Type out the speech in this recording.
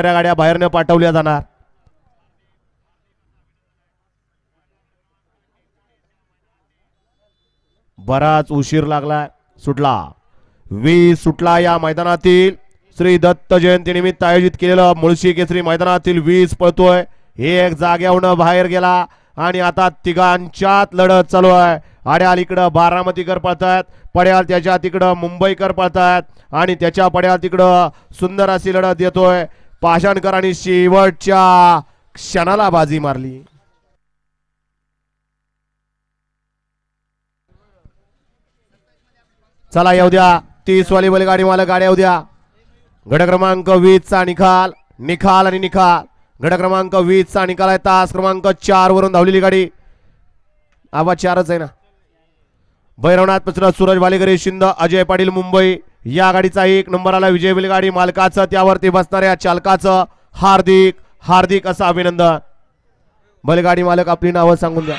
गाड्या बाहेर न पाठवल्या जाणार. बराच उशीर लागला. सुटला 20 सुटला. या मैदानातील श्री दत्त जयंती निमित्त आयोजित केलेलं मुळशी केसरी मैदानातील 20 पळतोय. एक जाग्यावरून बाहेर गेला आणि आता तिघांच्यात लढत चालू आहे. आड्याल इकडं बारामतीकर पळतायत, पड्याल त्याच्या तिकडं मुंबईकर पळतायत आणि त्याच्या पड्याल तिकडं सुंदर अशी लढत येतोय. पाषाणकरांनी शेवटच्या क्षणाला बाजी मारली. चला येऊ द्या 30 वाली बैलगाडी मालक गाड्या येऊ द्या. गट क्रमांक 20 चा निकाल निकाल आणि निकाल. गट क्रमांक 20 चा निकाल आहे. तास क्रमांक 4 वरून धावलेली गाडी. आवाज 4च आहे ना. भैरवनाथ पचरा सूरज वालेकरी शिंद अजय पाटील मुंबई. या गाडीचा 1 नंबर आला. विजय बैलगाडी मालकाचं त्यावरती बसणाऱ्या चालकाचं हार्दिक हार्दिक असं अभिनंदन. बैलगाडी मालक आपली नावं सांगून द्या.